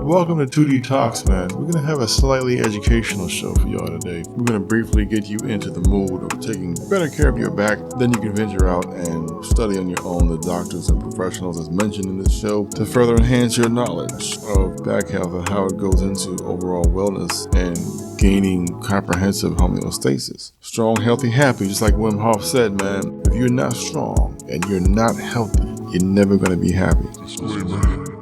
Welcome to 2D Talks, man. We're going to have a slightly educational show for y'all today. We're going to briefly get you into the mood of taking better care of your back. Then you can venture out and study on your own the doctors and professionals as mentioned in this show to further enhance your knowledge of back health and how it goes into overall wellness and gaining comprehensive homeostasis. Strong, healthy, happy, just like Wim Hof said, man. If you're not strong and you're not healthy, you're never going to be happy.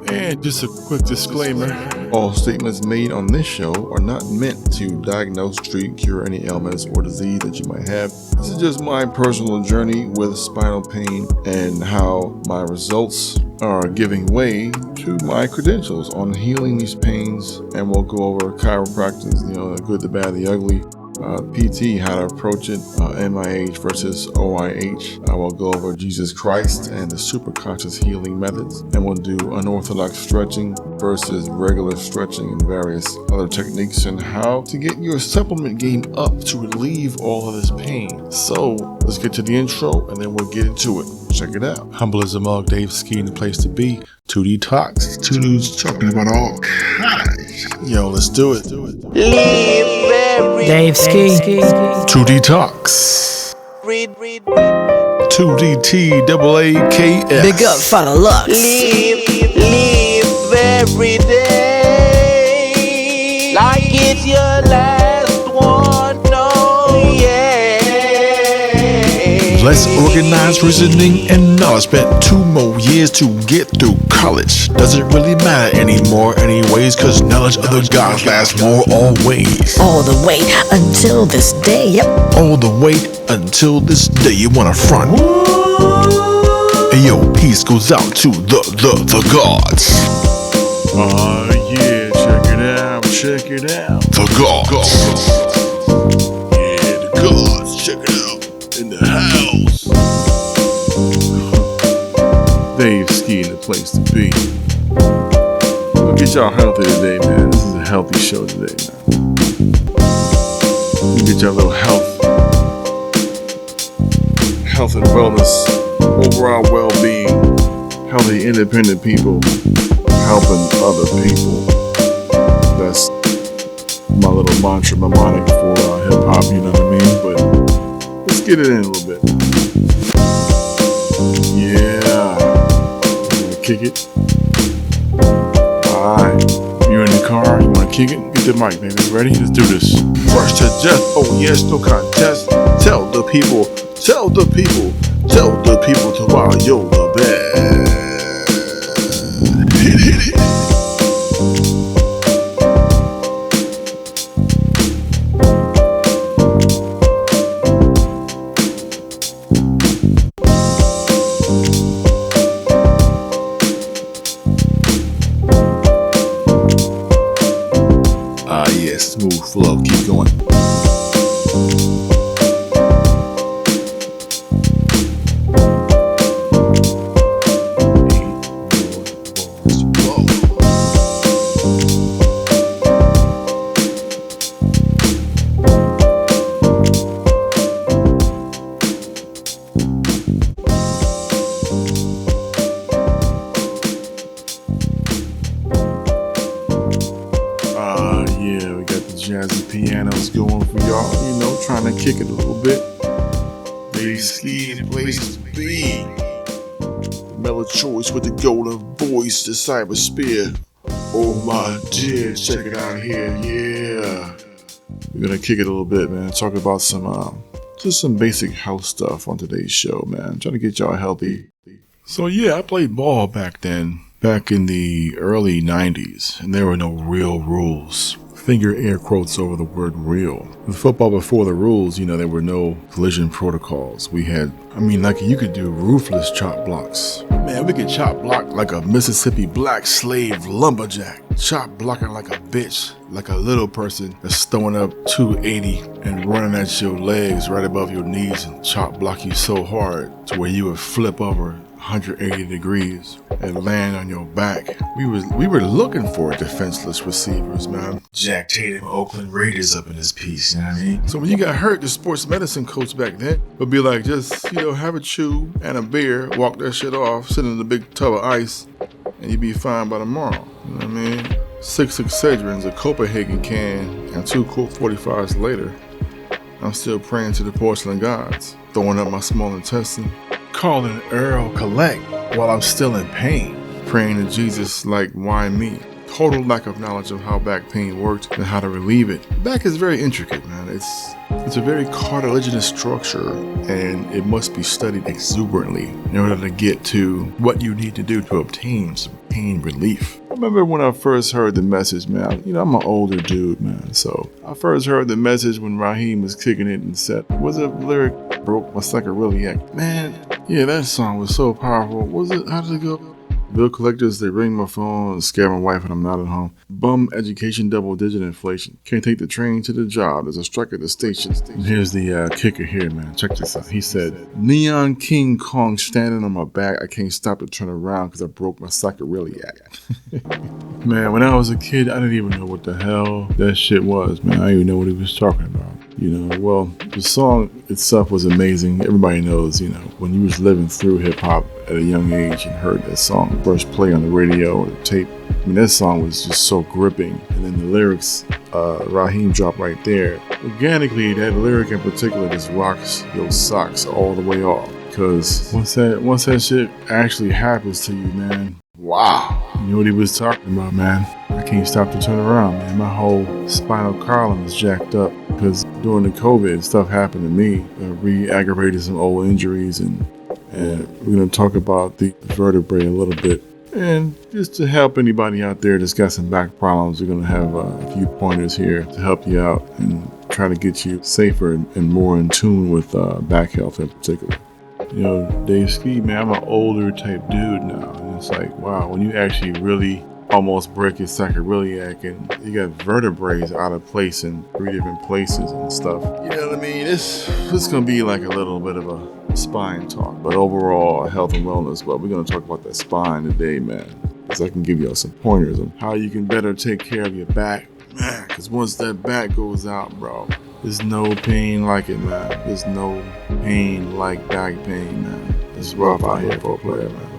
And just a quick disclaimer, all statements made on this show are not meant to diagnose, treat, cure any ailments or disease that you might have. This is just my personal journey with spinal pain and how my results are giving way to my credentials on healing these pains. And we'll go over chiropractic, the good, the bad, the ugly. PT, how to approach it, MIH versus OIH. I will go over Jesus Christ and the superconscious healing methods, and we'll do unorthodox stretching versus regular stretching and various other techniques, and how to get your supplement game up to relieve all of this pain. So let's get to the intro and then we'll get into it. Check it out. Humble as a mug, Dave Ski in the place to be. 2D Talks. Two dudes talking about all kinds. Yo, let's do it. Dave Ski. 2D Talks. 2DTAAKS. Big up for the lux. Live every day like it's your last one. Oh yeah. Less organized reasoning and knowledge. Spent 2 more years to get through college. Doesn't really matter anymore anyways, cause knowledge of the gods lasts more always. All the way until this day, yep. All the way until this day you wanna front. And yo, peace goes out to the gods. Yeah, check it out. The gods. Yeah, the gods, check it out. In the house. Dave Ski in the place to be. We'll get y'all healthy today, man. This is a healthy show today, man. We'll get y'all a little health and wellness, overall well-being, healthy, independent people, helping other people. That's my little mantra, mnemonic for hip-hop, you know what I mean? But let's get it in a little bit. Yeah. Kick it. Alright. You're in the car, you wanna kick it? Get the mic, baby. Ready? Let's do this. First to death, oh yes, no contest. Tell the people to why you're the best. Hit it. Smooth flow, keep going. Jazzy pianos going for y'all, trying to kick it a little bit. Dave Ski in the place to be. The mellow choice with the golden voice, the cyber spear. Oh my dear, check it out here, yeah. We're gonna kick it a little bit, man. Talk about just some basic health stuff on today's show, man. Trying to get y'all healthy. So yeah, I played ball back then, back in the early 90s, and there were no real rules. Finger air quotes over the word real. With football before the rules, there were no collision protocols. We had, you could do roofless chop blocks. Man, we could chop block like a Mississippi black slave lumberjack. Chop blocking like a bitch, like a little person that's throwing up 280 and running at your legs right above your knees and chop block you so hard to where you would flip over 180 degrees and land on your back. We were looking for defenseless receivers, man. Jack Tatum, Oakland Raiders up in this piece, you know what I mean? So when you got hurt, the sports medicine coach back then would be like, just, have a chew and a beer, walk that shit off, sit in a big tub of ice, and you'd be fine by tomorrow, you know what I mean? 6 Excedrins, a Copenhagen can, and 2 Colt 45s later, I'm still praying to the porcelain gods, throwing up my small intestine, calling Earl collect while I'm still in pain, praying to Jesus like, why me? Total lack of knowledge of how back pain worked and how to relieve it. Back is very intricate, man. It's a very cartilaginous structure, and it must be studied exuberantly in order to get to what you need to do to obtain some pain relief. I remember when I first heard the message, man. I'm an older dude, man. So I first heard the message when Raheem was kicking it and said, was a lyric broke my psychoreliac. Man, yeah, that song was so powerful. How did it go? Bill collectors, they ring my phone and scare my wife when I'm not at home. Bum education, double-digit inflation. Can't take the train to the job. There's a strike at the station. And here's the kicker here, man. Check this out. He said, Neon King Kong standing on my back. I can't stop to turn around because I broke my psychoreliac. Man, when I was a kid, I didn't even know what the hell that shit was, man. I didn't even know what he was talking about. Well, the song itself was amazing. Everybody knows, when you was living through hip-hop at a young age and heard that song first play on the radio or the tape, that song was just so gripping. And then the lyrics, Raheem dropped right there. Organically, that lyric in particular just rocks your socks all the way off. Because once that shit actually happens to you, man, wow. You know what he was talking about, man. I can't stop to turn around, man. My whole spinal column is jacked up because during the COVID, stuff happened to me. Re-aggravated some old injuries, and we're going to talk about the vertebrae a little bit. And just to help anybody out there that's got some back problems, we're going to have a few pointers here to help you out and try to get you safer and more in tune with back health in particular. Dave Ski, man, I'm an older type dude now. And it's like, wow, when you actually really almost break your sacroiliac and you got vertebrae out of place in 3 different places and stuff. You know what I mean? This is going to be like a little bit of a spine talk, but overall health and wellness. But we're going to talk about that spine today, man, because I can give you all some pointers on how you can better take care of your back, man, because once that back goes out, bro, there's no pain like it, man. There's no pain like back pain, man. It's rough out here for a player, man.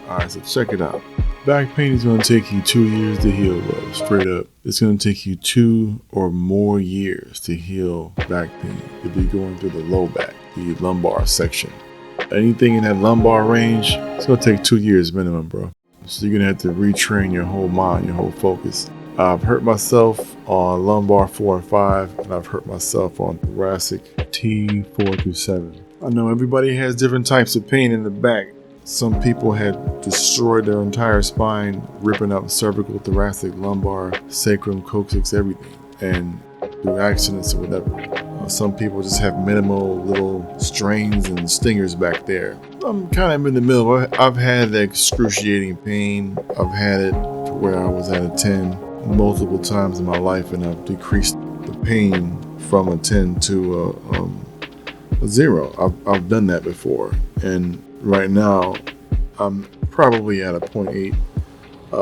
Alright, so check it out. Back pain is going to take you 2 years to heal, bro. Straight up. It's going to take you 2 or more years to heal back pain. If you're going through the low back, the lumbar section. Anything in that lumbar range, it's going to take 2 years minimum, bro. So you're going to have to retrain your whole mind, your whole focus. I've hurt myself on lumbar 4 and 5, and I've hurt myself on thoracic T4 through 7. I know everybody has different types of pain in the back. Some people had destroyed their entire spine, ripping up cervical, thoracic, lumbar, sacrum, coccyx, everything, and through accidents or whatever. Some people just have minimal little strains and stingers back there. I'm kind of in the middle. I've had the excruciating pain. I've had it to where I was at a 10 multiple times in my life, and I've decreased the pain from a 10 to a 0. I've done that before, and right now I'm probably at a 0.8.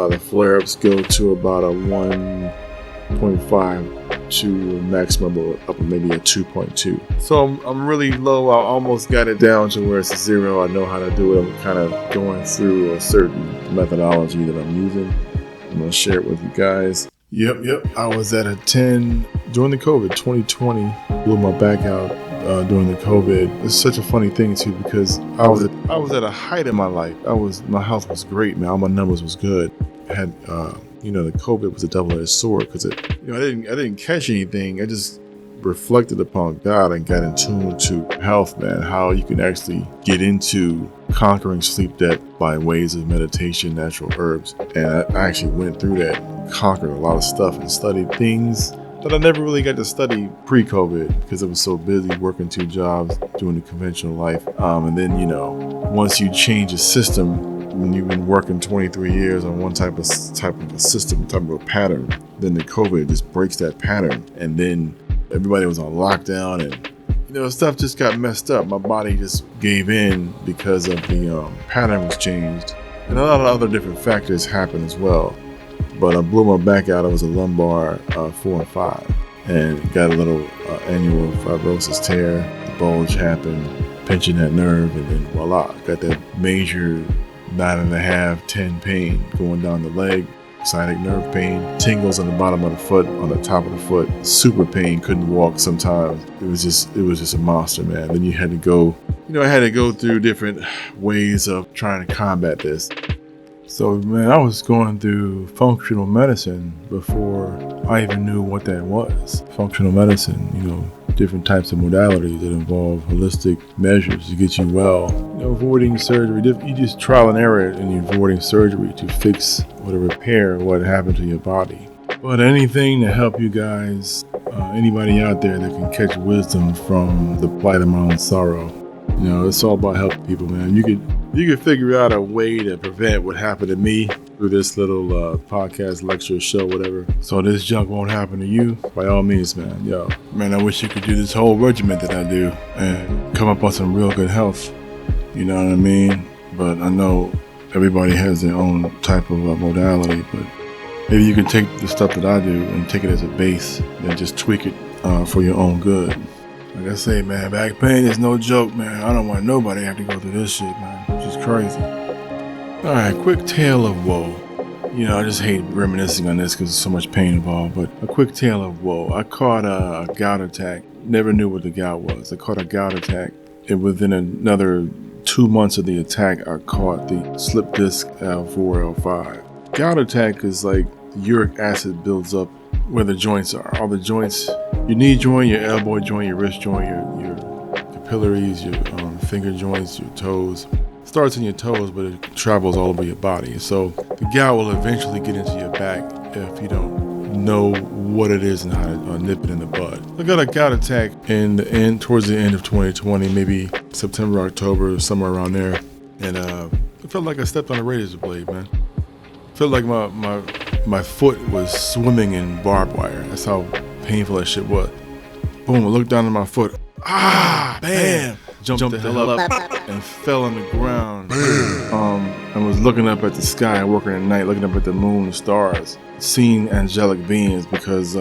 The flare-ups go to about a 1.5 to a maximum of maybe a 2.2. So I'm really low. I almost got it down to where it's a 0. I know how to do it. I'm kind of going through a certain methodology that I'm using. I'm going to share it with you guys. Yep. I was at a 10 during the COVID. 2020 blew my back out during the COVID. It's such a funny thing too, because I was at a height in my life. My health was great, man. All my numbers was good. I had the COVID was a double-edged sword because I didn't catch anything. I just reflected upon God and got in tune to health, man. How you can actually get into conquering sleep debt by ways of meditation, natural herbs. And I actually went through that, conquered a lot of stuff, and studied things that I never really got to study pre-COVID because I was so busy working 2 jobs, doing the conventional life. And then, once you change a system, when you've been working 23 years on one type of a system, type of a pattern, then the COVID just breaks that pattern. And then everybody was on lockdown, and stuff just got messed up. My body just gave in because of the pattern was changed, and a lot of other different factors happened as well. But I blew my back out. It was a lumbar 4 and 5, and got a little annual fibrosis tear. The bulge happened, pinching that nerve, and then voila, got that major 9.5, 10 pain going down the leg. sciatic nerve pain, tingles on the bottom of the foot, on the top of the foot, super pain, couldn't walk sometimes. It was just a monster, man. Then you had to go, I had to go through different ways of trying to combat this. So, man, I was going through functional medicine before I even knew what that was. Functional medicine, different types of modalities that involve holistic measures to get you well. Avoiding surgery, you just trial and error in avoiding surgery to fix or to repair what happened to your body. But anything to help you guys, anybody out there that can catch wisdom from the plight of my own sorrow. It's all about helping people, man. You could figure out a way to prevent what happened to me through this little podcast, lecture, show, whatever. So this junk won't happen to you. By all means, man. Man, I wish you could do this whole regimen that I do and come up on some real good health. You know what I mean? But I know everybody has their own type of modality. But maybe you can take the stuff that I do and take it as a base and just tweak it for your own good. Like I say, man, back pain is no joke, man. I don't want nobody to have to go through this shit, man. It's just crazy. All right, quick tale of woe. I just hate reminiscing on this because there's so much pain involved, but a quick tale of woe. I caught a gout attack. Never knew what the gout was. I caught a gout attack, and within another 2 months of the attack, I caught the slip disc L4, L5. Gout attack is like uric acid builds up where the joints are. All the joints, your knee joint, your elbow joint, your wrist joint, your capillaries, your finger joints, your toes. It starts in your toes, but it travels all over your body. So the gout will eventually get into your back if you don't know what it is and how to nip it in the bud. I got a gout attack towards the end of 2020, maybe September, October, somewhere around there. And it felt like I stepped on a razor blade, man. It felt like my foot was swimming in barbed wire. That's how painful that shit was. Boom, I looked down at my foot. Bam! Jumped the hell up and fell on the ground. I was looking up at the sky, working at night, looking up at the moon and stars, seeing angelic beings because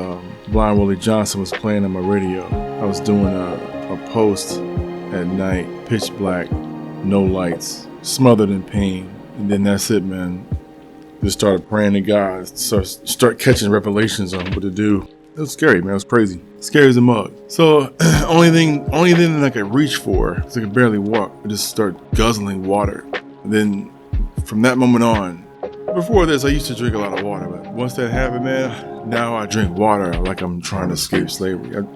Blind Willie Johnson was playing on my radio. I was doing a post at night, pitch black, no lights, smothered in pain. And then that's it, man. Just started praying to God, start catching revelations on what to do. It was scary, man. It was crazy. Scary as a mug. So, only thing that I could reach for, because I could barely walk, I just start guzzling water. And then, from that moment on, before this, I used to drink a lot of water. But once that happened, man, now I drink water like I'm trying to escape slavery.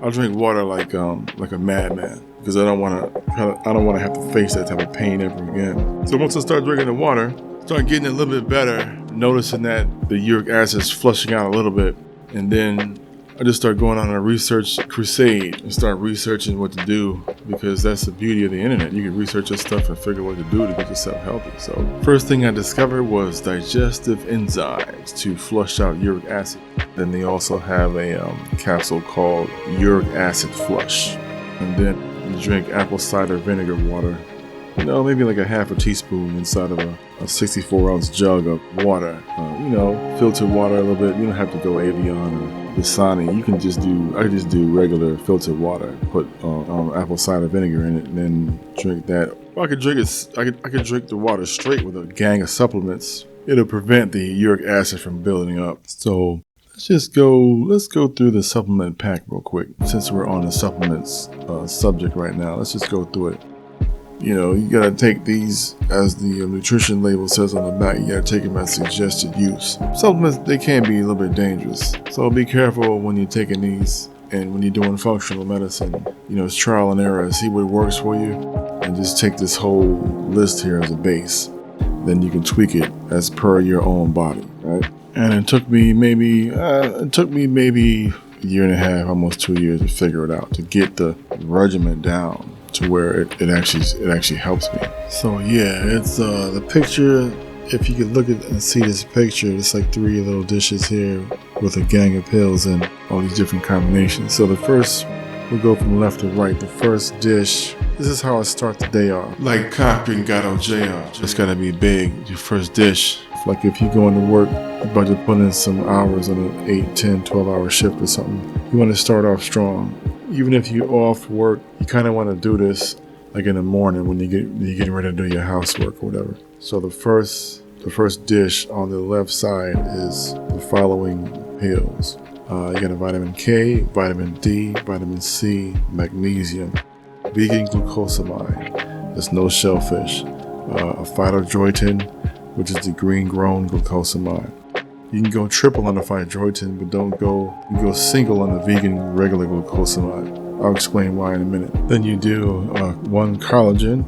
I drink water like a madman, because I don't want to have to face that type of pain ever again. So once I start drinking the water, start getting a little bit better, noticing that the uric acid is flushing out a little bit. And then I just start going on a research crusade and start researching what to do, because that's the beauty of the internet. You can research this stuff and figure what to do to get yourself healthy. So first thing I discovered was digestive enzymes to flush out uric acid. Then they also have a capsule called uric acid flush. And then you drink apple cider vinegar water. Maybe like a half a teaspoon inside of a 64-ounce jug of water. Filtered water a little bit. You don't have to go Evian or Dasani. I could just do regular filtered water. Put apple cider vinegar in it, and then drink that. Or I could drink it. I could drink the water straight with a gang of supplements. It'll prevent the uric acid from building up. So let's go through the supplement pack real quick. Since we're on the supplements subject right now, let's just go through it. You gotta take these, as the nutrition label says on the back, you gotta take them as suggested use. Supplements, they can be a little bit dangerous. So be careful when you're taking these, and when you're doing functional medicine. It's trial and error. See what works for you, and just take this whole list here as a base. Then you can tweak it as per your own body, right? And it took me maybe a year and a half, almost 2 years to figure it out, to get the regimen down to where it actually helps me. So yeah, it's the picture. If you could look at and see this picture, it's like 3 little dishes here with a gang of pills and all these different combinations. So the first, we'll go from left to right. The first dish, this is how I start the day off. Like Captain Gato JR. It's gotta be big, your first dish. Like if you're going to work, you're about to put in some hours on an 8, 10, 12-hour shift or something. You want to start off strong. Even if you're off work, you kind of want to do this like in the morning when you're getting ready to do your housework or whatever. So the first the first dish on the left side is the following pills. You got a vitamin K, vitamin D, vitamin C, magnesium, vegan glucosamine, there's no shellfish, a phytodroitin, which is the green grown glucosamine. You can go triple on the phytodroitin, but don't go single on the vegan regular glucosamine. I'll explain why in a minute. Then you do 1 collagen,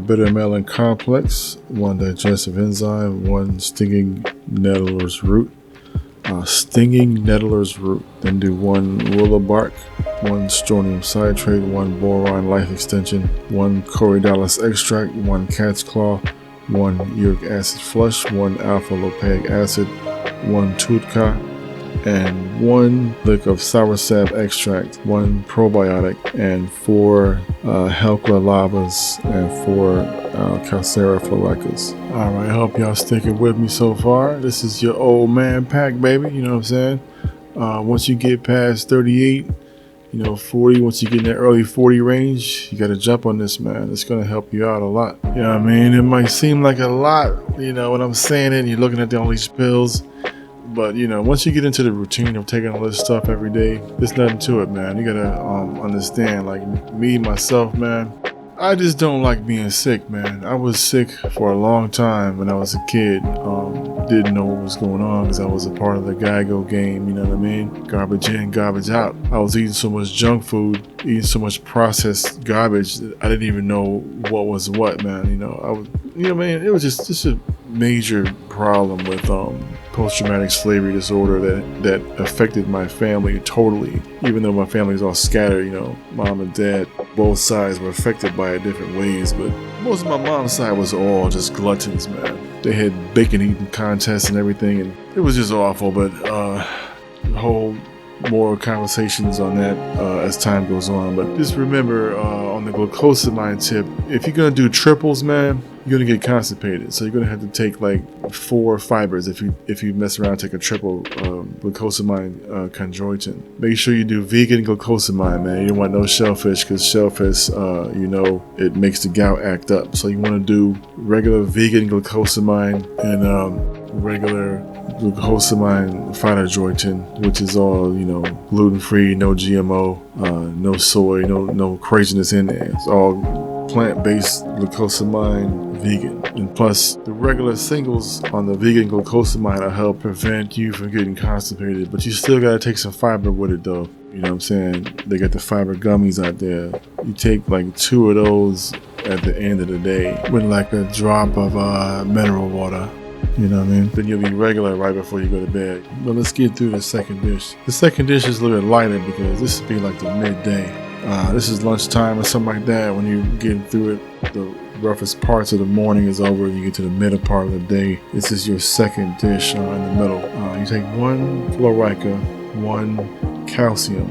bitter melon complex, 1 digestive enzyme, 1 stinging nettler's root. Then do 1 willow bark, 1 strontium citrate, 1 boron life extension, 1 corydalis extract, 1 cat's claw, 1 uric acid flush, 1 alpha lopaic acid, 1 tutka, and 1 lick of soursap extract, 1 probiotic, and 4 Helcla lavas, and 4 Calcera floricas. Alright, I hope y'all sticking with me so far. This is your old man pack, baby, you know what I'm saying? Once you get past 38, 40, once you get in that early 40 range, you got to jump on this, man. It's going to help you out a lot. You know what I mean? It might seem like a lot, when I'm saying it, and you're looking at all these pills. But, once you get into the routine of taking all this stuff every day, there's nothing to it, man. You got to understand, like me, myself, man, I just don't like being sick, man. I was sick for a long time when I was a kid. Didn't know what was going on because I was a part of the Geigo game, you know what I mean? Garbage in, garbage out. I was eating so much junk food, eating so much processed garbage that I didn't even know what was what, man. It was just a major problem with post-traumatic slavery disorder that affected my family totally. Even though my family is all scattered, mom and dad, both sides were affected by it different ways, but most of my mom's side was all just gluttons, man. They had bacon eating contests and everything, and it was just awful, but whole more conversations on that as time goes on. But just remember, on the glucosamine tip, if you're gonna do triples, man, you're gonna get constipated. So you're gonna have to take like 4 fibers if you mess around and take a triple glucosamine chondroitin. Make sure you do vegan glucosamine, man. You don't want no shellfish, because shellfish, it makes the gout act up. So you want to do regular vegan glucosamine and regular glucosamine phytodroitin, which is all gluten-free, no GMO, no soy, no craziness in there. It's all plant-based glucosamine vegan. And plus, the regular singles on the vegan glucosamine will help prevent you from getting constipated, but you still gotta take some fiber with it though. You know what I'm saying? They got the fiber gummies out there. You take like 2 of those at the end of the day with like a drop of mineral water. You know what I mean? Then you'll be regular right before you go to bed. But let's get through the second dish. The second dish is a little bit lighter because this would be like the midday. This is lunchtime or something like that. When you get through it, the roughest parts of the morning is over. You get to the middle part of the day. This is your second dish in the middle. You take 1 florica, 1 calcium,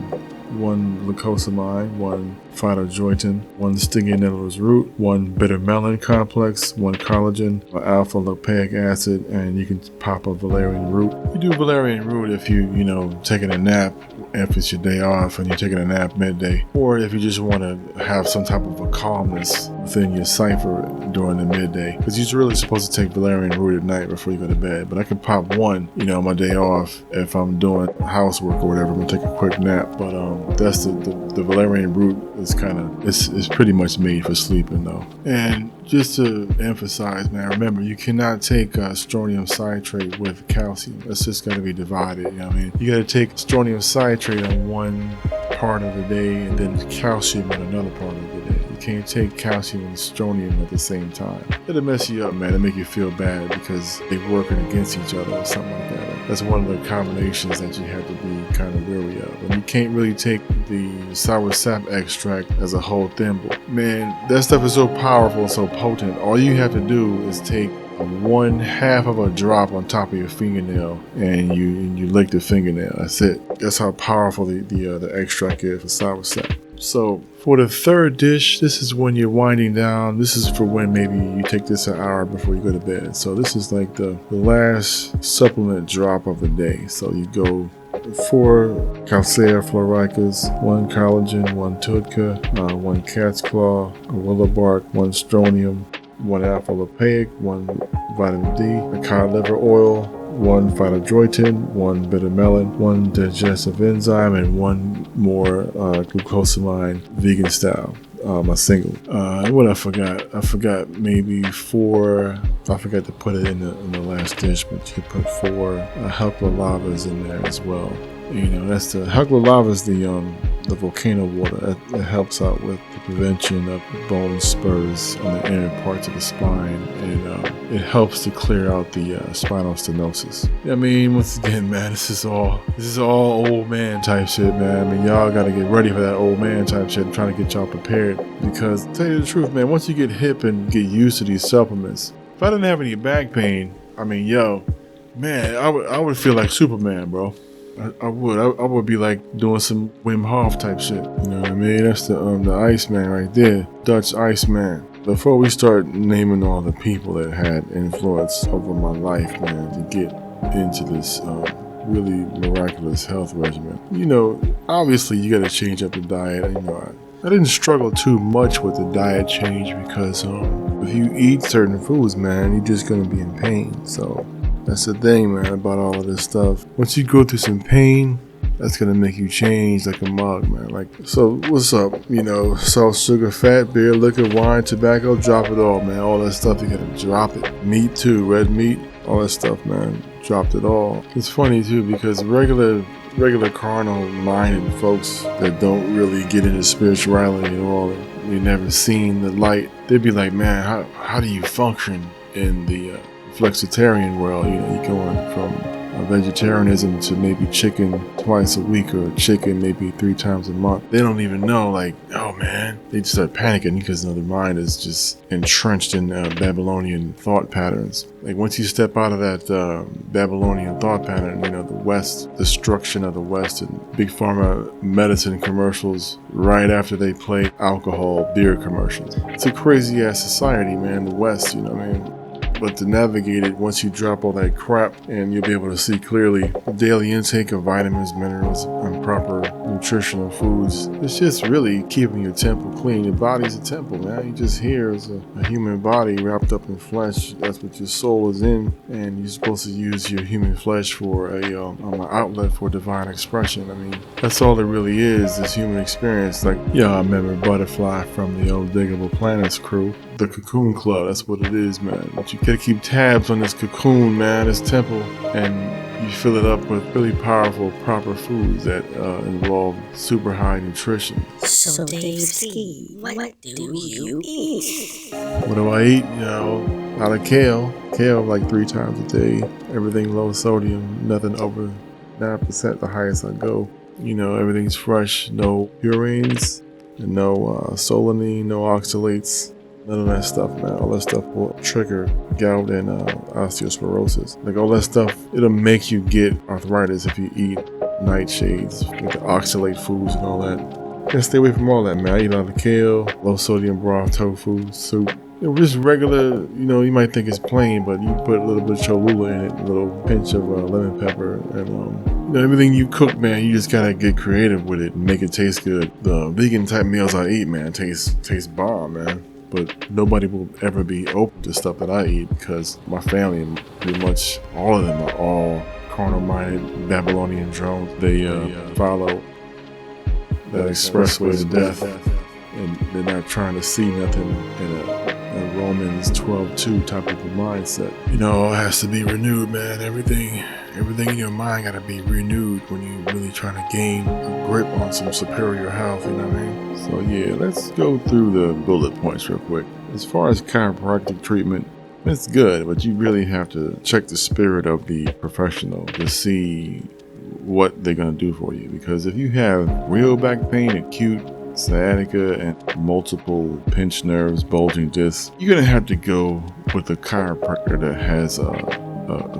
1 glucosamine, 1 phytodroitin, 1 stinging nettler's root, 1 bitter melon complex, 1 collagen, alpha lopaic acid, and you can pop a valerian root. You do valerian root if you taking a nap, if it's your day off and you're taking a nap midday, or if you just want to have some type of a calmness within your cipher during the midday, because you're really supposed to take valerian root at night before you go to bed. But I can pop 1 on my day off if I'm doing housework or whatever. I'm gonna take a quick nap, but that's the valerian root is it's pretty much made for sleeping though. And just to emphasize, man, remember, you cannot take strontium citrate with calcium. That's just got to be divided. You know what I mean? You got to take strontium citrate on one part of the day and then calcium on another part of the day. You can't take calcium and strontium at the same time. It'll mess you up, man. It'll make you feel bad because they're working against each other or something like that. That's one of the combinations that you have to be kind of wary of. And you can't really take the soursap extract as a whole thimble. Man, that stuff is so powerful and so potent. All you have to do is take 1/2 of a drop on top of your fingernail and you lick the fingernail. That's it. That's how powerful the extract is for soursap. So for the third dish, this is when you're winding down. This is for when maybe you take this an hour before you go to bed. So this is like the last supplement drop of the day. So you go 4 Calcera floricas, 1 collagen, 1 tutka, 1 cat's claw, a willow bark, 1 strontium, 1 alpha lopaic, 1 vitamin D, a cod liver oil, 1 phytodroitin, 1 bitter melon, 1 digestive enzyme, and 1 more glucosamine vegan style. A single. What I forgot? I forgot maybe 4. I forgot to put it in the last dish, but you could put 4 Hecla lavas in there as well. You know, that's the Hecla lava is the volcano water that helps out with the prevention of bone spurs on the inner parts of the spine, and it helps to clear out the spinal stenosis. I mean, once again, man, this is all old man type shit, man. I mean, y'all gotta get ready for that old man type shit. I'm trying to get y'all prepared because, to tell you the truth, man, once you get hip and get used to these supplements, if I didn't have any back pain, I mean, man, I would feel like Superman, bro. I would be like doing some Wim Hof type shit. You know what I mean? That's the Iceman right there, Dutch Iceman. Before we start naming all the people that had influence over my life, man, to get into this really miraculous health regimen, you know, obviously you got to change up the diet. You know, I didn't struggle too much with the diet change because if you eat certain foods, man, you're just gonna be in pain. So that's the thing, man, about all of this stuff. Once you go through some pain, that's gonna make you change like a mug, man. Like, so what's up? You know, salt, sugar, fat, beer, liquor, wine, tobacco, drop it all, man. All that stuff, you gotta drop it. Meat too, red meat, all that stuff, man. Dropped it all. It's funny too because regular carnal-minded folks that don't really get into spirituality at all, they never seen the light. They'd be like, man, how do you function in the flexitarian world? You know, you're going from vegetarianism to maybe chicken twice a week or chicken maybe 3 times a month. They don't even know, like, oh man, they just start panicking because their mind is just entrenched in Babylonian thought patterns. Like, once you step out of that Babylonian thought pattern, you know, the West, destruction of the West, and big pharma medicine commercials right after they play alcohol beer commercials. It's a crazy ass society, man, the West, you know what I mean? But to navigate it, once you drop all that crap, and you'll be able to see clearly the daily intake of vitamins, minerals, and proper nutritional foods. It's just really keeping your temple clean. Your body's a temple, man. You just here as a human body wrapped up in flesh. That's what your soul is in, and you're supposed to use your human flesh for an outlet for divine expression. I mean, that's all it really is, this human experience. Like, I remember Butterfly from the old Diggable Planets crew. The Cocoon Club, that's what it is, man. But you gotta keep tabs on this cocoon, man, this temple, and you fill it up with really powerful, proper foods that involve super high nutrition. So Dave Ski, what do you eat? What do I eat? You know, a lot of kale. Kale like 3 times a day. Everything low sodium, nothing over 9%, the highest I go. You know, everything's fresh, no purines, and no solanine, no oxalates. None of that stuff, man. All that stuff will trigger gout and osteoporosis. Like, all that stuff, it'll make you get arthritis if you eat nightshades, like the oxalate foods and all that. Gotta stay away from all that, man. I eat a lot of kale, low sodium broth, tofu, soup. Just regular, you know, you might think it's plain, but you put a little bit of Cholula in it, a little pinch of lemon pepper, and you know, everything you cook, man, you just gotta get creative with it and make it taste good. The vegan type meals I eat, man, taste bomb, man. But nobody will ever be open to stuff that I eat because my family, pretty much all of them, are all carnal-minded Babylonian drones. They follow that expressway to death, and they're not trying to see nothing in a Romans 12:2 type of a mindset. You know, it has to be renewed, man. Everything in your mind gotta be renewed when you're really trying to gain a grip on some superior health, you know what I mean? So yeah, let's go through the bullet points real quick. As far as chiropractic treatment, it's good, but you really have to check the spirit of the professional to see what they're gonna do for you. Because if you have real back pain, acute sciatica, and multiple pinched nerves, bulging discs, you're gonna have to go with a chiropractor that has a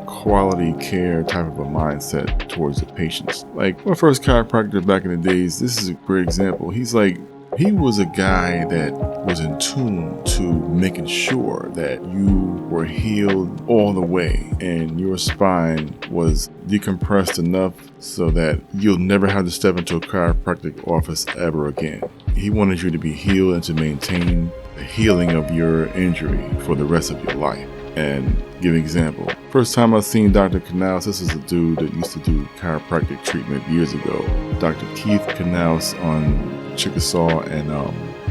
quality care type of a mindset towards the patients. Like my first chiropractor back in the days, this is a great example. He was a guy that was in tune to making sure that you were healed all the way and your spine was decompressed enough so that you'll never have to step into a chiropractic office ever again. He wanted you to be healed and to maintain the healing of your injury for the rest of your life. and give an example. First time I seen Dr. Canals, this is a dude that used to do chiropractic treatment years ago. Dr. Keith Canals on Chickasaw and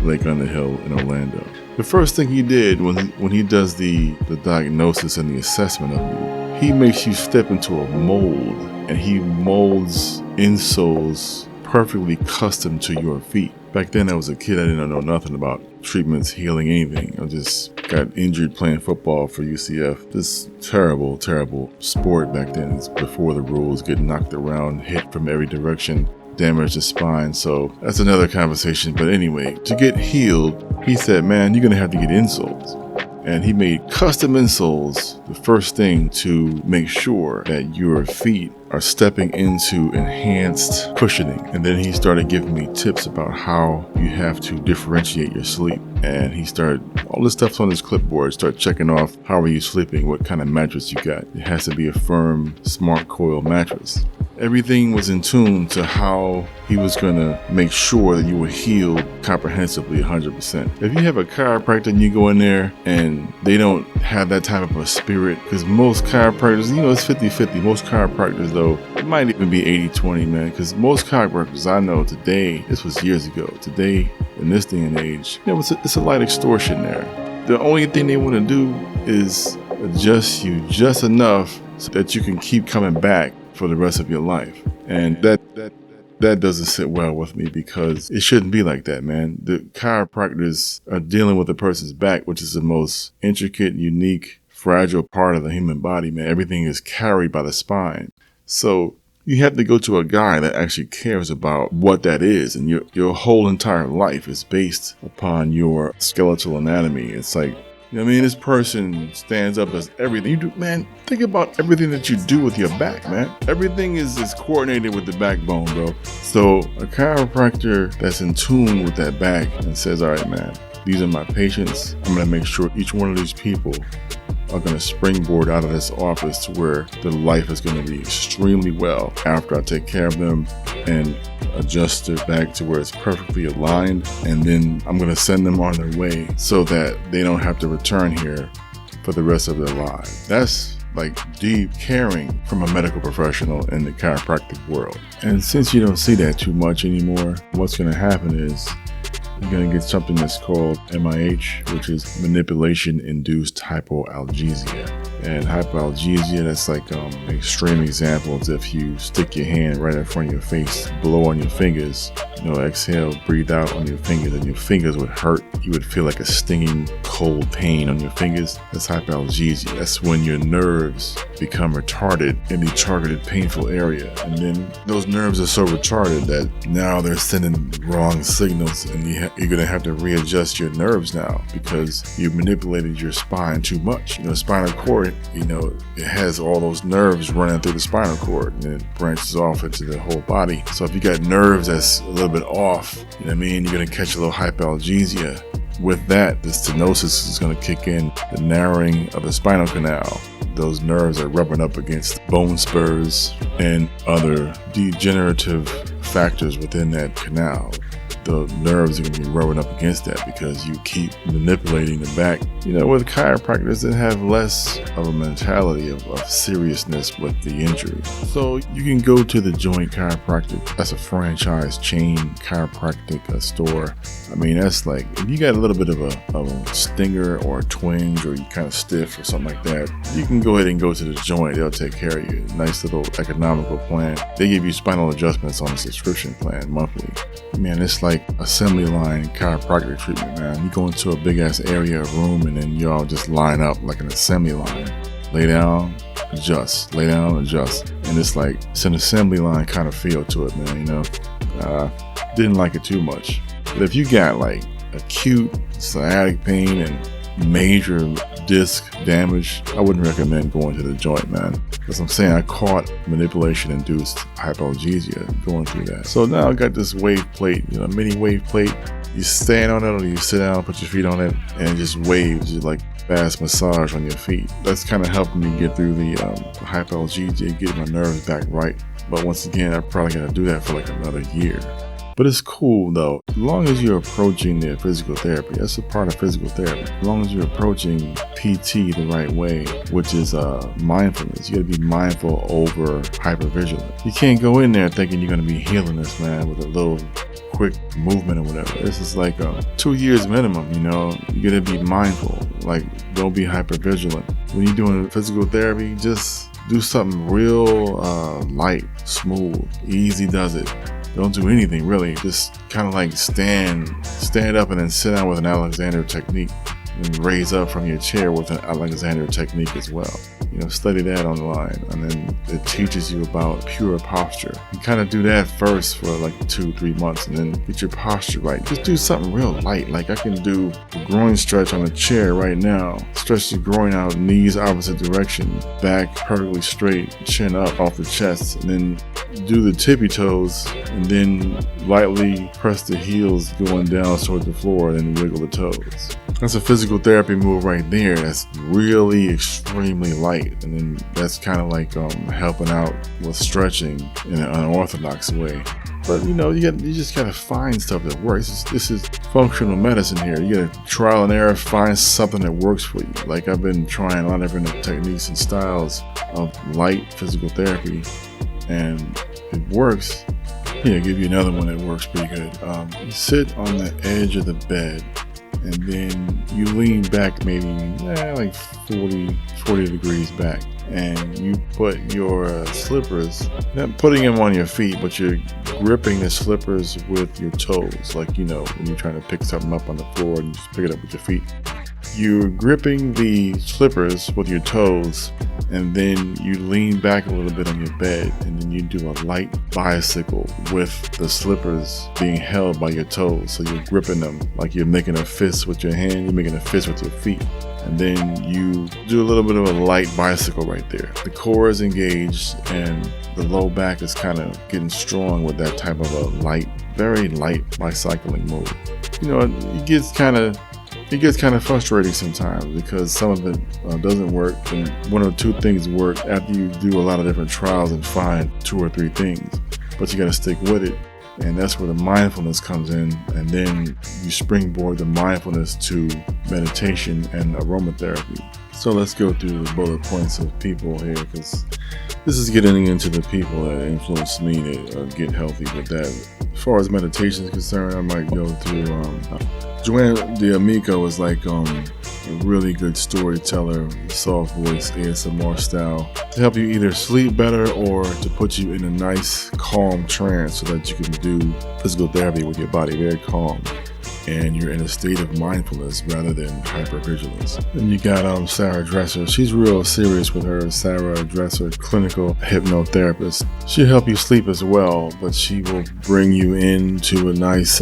Lake Underhill in Orlando. The first thing he did when he does the diagnosis and the assessment of you, he makes you step into a mold, and he molds insoles perfectly custom to your feet. Back then I was a kid, I didn't know nothing about treatments, healing, anything. I just got injured playing football for UCF. This terrible, terrible sport back then. It's before the rules, getting knocked around, hit from every direction, damage the spine. So that's another conversation. But anyway, to get healed, he said, man, you're gonna have to get insoles. And he made custom insoles the first thing to make sure that your feet are stepping into enhanced cushioning. And then he started giving me tips about how you have to differentiate your sleep. And he started, all this stuff's on his clipboard, start checking off how are you sleeping, what kind of mattress you got. It has to be a firm, smart coil mattress. Everything was in tune to how he was going to make sure that you were healed comprehensively 100%. If you have a chiropractor and you go in there and they don't have that type of a spirit, because most chiropractors, it's 50-50. Most chiropractors, though, it might even be 80-20, man, because most chiropractors I know today, this was years ago, today, in this day and age, it's a light extortion there. The only thing they want to do is adjust you just enough so that you can keep coming back for the rest of your life. And that doesn't sit well with me, because it shouldn't be like that, man. The chiropractors are dealing with a person's back, which is the most intricate, unique, fragile part of the human body, man. Everything is carried by the spine. So you have to go to a guy that actually cares about what that is. And your whole entire life is based upon your skeletal anatomy. It's like, this person stands up, does everything. You do, man, think about everything that you do with your back, man. Everything is coordinated with the backbone, bro. So a chiropractor that's in tune with that back and says, all right, man, these are my patients. I'm going to make sure each one of these people are going to springboard out of this office to where their life is going to be extremely well after I take care of them and adjust their back to where it's perfectly aligned. And then I'm going to send them on their way so that they don't have to return here for the rest of their lives. That's like deep caring from a medical professional in the chiropractic world. And since you don't see that too much anymore, what's going to happen is you're going to get something that's called MIH, which is manipulation-induced hypoalgesia. And hypoalgesia, that's like extreme examples. If you stick your hand right in front of your face, blow on your fingers, exhale, breathe out on your fingers, and your fingers would hurt. You would feel like a stinging, cold pain on your fingers. That's hypoalgesia. That's when your nerves become retarded in the targeted painful area. And then those nerves are so retarded that now they're sending wrong signals, and you're going to have to readjust your nerves now because you manipulated your spine too much. Spinal cord, it has all those nerves running through the spinal cord, and it branches off into the whole body. So if you got nerves that's a little bit off, you're going to catch a little hypoalgesia. With that, the stenosis is going to kick in, the narrowing of the spinal canal. Those nerves are rubbing up against bone spurs and other degenerative factors within that canal. The nerves are going to be rubbing up against that because you keep manipulating the back. With chiropractors that have less of a mentality of seriousness with the injury. So you can go to the Joint Chiropractic. That's a franchise chain chiropractic store. That's like, if you got a little bit of a stinger or a twinge, or you kind of stiff or something like that, you can go ahead and go to the Joint. They'll take care of you. Nice little economical plan. They give you spinal adjustments on a subscription plan monthly. Man, it's like assembly line chiropractic treatment, man. You go into a big ass area, room, and then y'all just line up like an assembly line. Lay down, adjust, lay down, adjust. And it's an assembly line kind of feel to it, man, Didn't like it too much. But if you got like acute sciatic pain and major disc damage, I wouldn't recommend going to the Joint, man. Because I'm saying I caught manipulation-induced hypoalgesia going through that. So now I got this wave plate, mini wave plate. You stand on it, or you sit down, put your feet on it, and it just waves, just like fast massage on your feet. That's kind of helping me get through the hypoalgesia, get my nerves back right. But once again, I'm probably gonna do that for like another year. But it's cool though. as long as you're approaching the physical therapy, that's a part of physical therapy. As long as you're approaching PT the right way, which is mindfulness, you got to be mindful over hypervigilance. You can't go in there thinking you're going to be healing this man with a little quick movement or whatever. This is like 2 years minimum, you know. You got to be mindful. Like, don't be hypervigilant. When you're doing physical therapy, just do something real light, smooth, easy does it. Don't do anything really. Just kind of like stand up and then sit down with an Alexander technique, and raise up from your chair with an Alexander technique as well. You know, study that online, and then it teaches you about pure posture. You kind of do that first for like 2-3 months, and then get your posture right. Just do something real light. Like I can do a groin stretch on a chair right now. Stretch the groin out, knees opposite direction, back perfectly straight, chin up off the chest, and then do the tippy toes, and then lightly press the heels going down towards the floor, and then wiggle the toes. That's a physical therapy move right there. That's really extremely light, and then that's kind of like helping out with stretching in an unorthodox way. But you know, you just gotta find stuff that works. This is functional medicine here. You gotta trial and error, find something that works for you. Like I've been trying a lot of different techniques and styles of light physical therapy, and it works. Here, I'll give you another one that works pretty good. You sit on the edge of the bed, and then you lean back maybe like 40 degrees back, and you put your slippers, not putting them on your feet, but you're gripping the slippers with your toes, like, you know, when you're trying to pick something up on the floor and you just pick it up with your feet. You're gripping the slippers with your toes, and then you lean back a little bit on your bed, and then you do a light bicycle with the slippers being held by your toes. So you're gripping them like you're making a fist with your hand, you're making a fist with your feet. And then you do a little bit of a light bicycle right there. The core is engaged, and the low back is kind of getting strong with that type of a light, very light bicycling move. You know, it gets kind of frustrating sometimes because some of it doesn't work, and one or two things work after you do a lot of different trials and find 2 or 3 things, but you got to stick with it. And that's where the mindfulness comes in, and then you springboard the mindfulness to meditation and aromatherapy. So let's go through the bullet points of people here, because this is getting into the people that influenced me to get healthy with that. As far as meditation is concerned, I might go through Joanne D'Amico is like a really good storyteller, soft voice, ASMR style, to help you either sleep better or to put you in a nice, calm trance so that you can do physical therapy with your body very calm, and you're in a state of mindfulness rather than hypervigilance. Then you got Sarah Dresser. She's real serious with her. Sarah Dresser, clinical hypnotherapist. She'll help you sleep as well, but she will bring you into a nice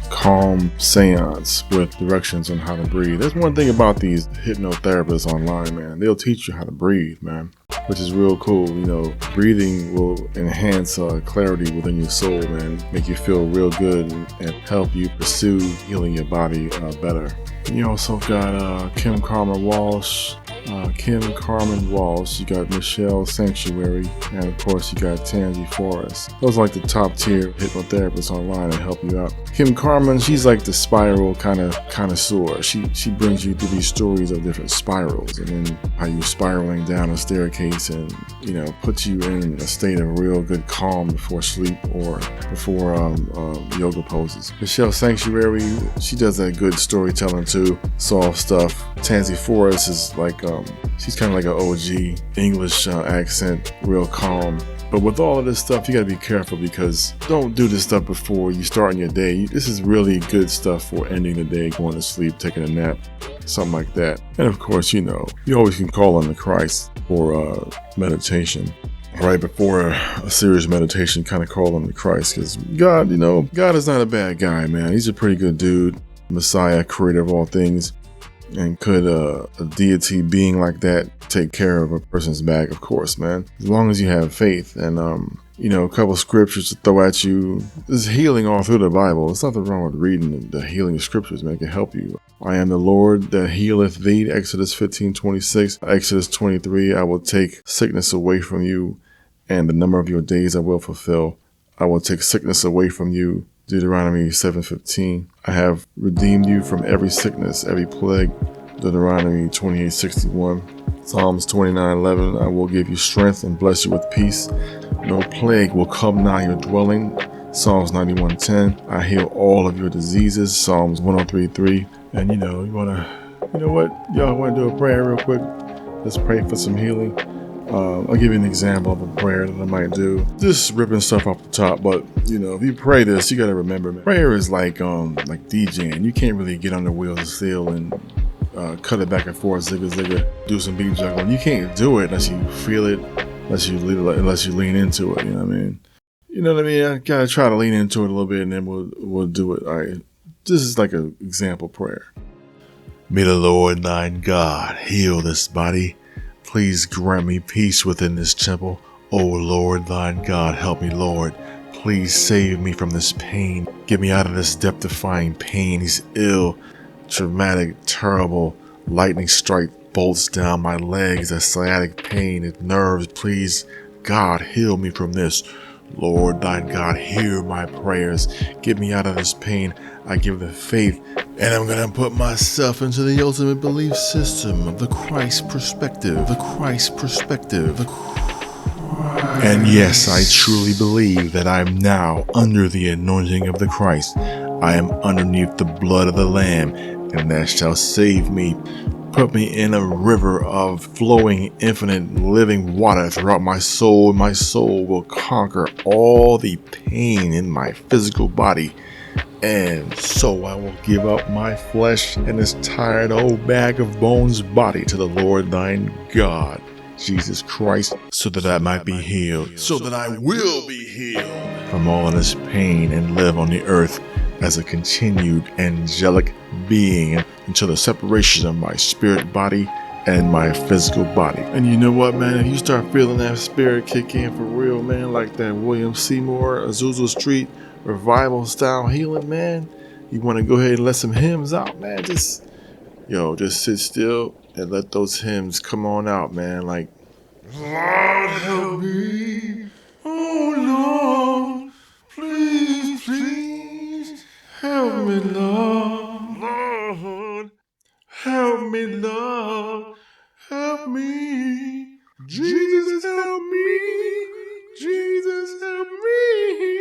calm seance with directions on how to breathe. That's one thing about these hypnotherapists online, man. They'll teach you how to breathe, man, which is real cool. You know, breathing will enhance clarity within your soul, man, make you feel real good and help you pursue healing your body better. You also got Kim Carmen Walsh. You got Michelle Sanctuary, and of course you got Tansy Forrest. Those are like the top tier hypnotherapists online that help you out. Kim Carmen, she's like the spiral kind of connoisseur. She brings you through these stories of different spirals, and then how you're spiraling down a staircase, and you know, puts you in a state of real good calm before sleep or before yoga poses. Michelle Sanctuary, she does that good storytelling too, soft stuff. Tansy Forrest is like she's kind of like an OG English accent, real calm. But with all of this stuff, you got to be careful, because don't do this stuff before you start your day. This is really good stuff for ending the day, going to sleep, taking a nap, something like that. And of course, you know, you always can call on the Christ for meditation. Right before a serious meditation, kind of call on the Christ, because God, you know, God is not a bad guy, man. He's a pretty good dude, Messiah, creator of all things. And could a deity being like that take care of a person's back? Of course, man. As long as you have faith. And, you know, a couple scriptures to throw at you. There's healing all through the Bible. There's nothing wrong with reading the healing scriptures, man. It can help you. I am the Lord that healeth thee, Exodus 15:26. Exodus 23, I will take sickness away from you, and the number of your days I will fulfill. I will take sickness away from you, Deuteronomy 7:15. I have redeemed you from every sickness, every plague. Deuteronomy 28:61. Psalms 29:11. I will give you strength and bless you with peace. No plague will come nigh your dwelling. Psalms 91:10. I heal all of your diseases. Psalms 103:3. And you know what? Y'all want to do a prayer real quick? Let's pray for some healing. I'll give you an example of a prayer that I might do. Just ripping stuff off the top, but if you pray this, you gotta remember, man. Prayer is like DJing. You can't really get on the wheels of steel and cut it back and forth, zigga zigga, do some beat juggling. You can't do it unless you feel it, unless you lean into it. You know what I mean? I gotta try to lean into it a little bit, and then we'll do it. All right. This is like an example prayer. May the Lord thine God heal this body. Please grant me peace within this temple. O Lord, thine God, help me, Lord. Please save me from this pain. Get me out of this death-defying pain. These ill, traumatic, terrible lightning strike bolts down my legs. That sciatic pain, it nerves. Please, God, heal me from this. Lord, thine God, hear my prayers. Get me out of this pain. I give the faith, and I'm going to put myself into the ultimate belief system of the Christ perspective. And yes, I truly believe that I am now under the anointing of the Christ. I am underneath the blood of the Lamb, and that shall save me. Put me in a river of flowing, infinite, living water throughout my soul. My soul will conquer all the pain in my physical body. And so I will give up my flesh and this tired old bag of bones body to the Lord thine God, Jesus Christ, so that I might be healed, so that I will be healed from all of this pain and live on the earth as a continued angelic being until the separation of my spirit body and my physical body. And you know what, man? If you start feeling that spirit kick in for real, man, like that William Seymour, Azusa Street revival style healing, man, you want to go ahead and let some hymns out, man. Just sit still and let those hymns come on out, man. Like, Lord help me, oh Lord, please, please help me, Lord, help me, Lord, help me, Jesus help me, Jesus help me.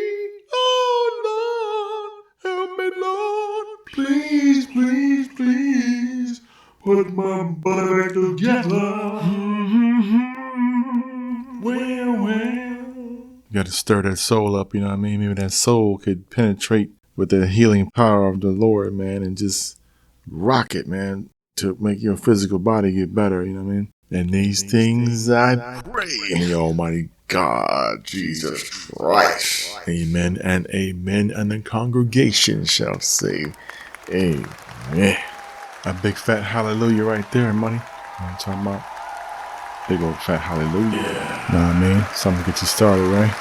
Oh Lord, help me, Lord. Please, please, please put my body back together. Well. You got to stir that soul up, you know what I mean? Maybe that soul could penetrate with the healing power of the Lord, man, and just rock it, man, to make your physical body get better, you know what I mean? And these things I pray in the Almighty God, Jesus Christ. Amen and amen, and the congregation shall say, amen. A big fat hallelujah right there, money. You know what I'm talking about? Big old fat hallelujah. Yeah. Know what I mean? Something to get you started, right?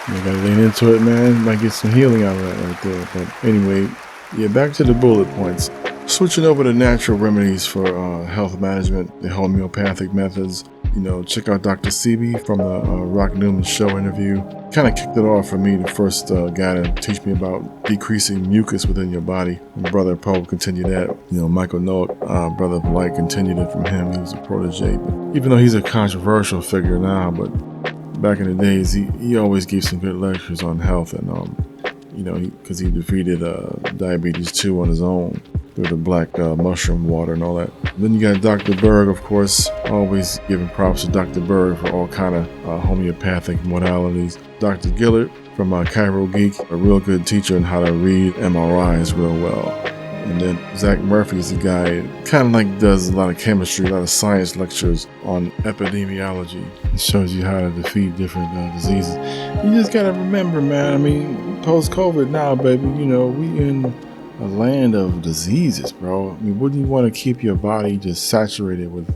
You gotta lean into it, man. You might get some healing out of that right there. But anyway, yeah, back to the bullet points. Switching over to natural remedies for health management, the homeopathic methods. Check out Dr. Sebi from the Rock Newman Show interview. Kind of kicked it off for me, the first guy to teach me about decreasing mucus within your body. And Brother Pope continued that. Michael Noack, Brother of Light, continued it from him. He was a protege. But even though he's a controversial figure now, but back in the days, he always gave some good lectures on health. And, because he defeated diabetes 2 on his own through the black mushroom water and all that. Then you got Dr. Berg, of course, always giving props to Dr. Berg for all kind of homeopathic modalities. Dr. Gillard from Cairo Geek, a real good teacher on how to read MRIs real well. And then Zach Murphy's the guy kind of like does a lot of chemistry, a lot of science lectures on epidemiology. It shows you how to defeat different diseases. You just gotta remember, man, I mean, post-COVID now, baby, we in a land of diseases, bro. I mean, wouldn't you want to keep your body just saturated with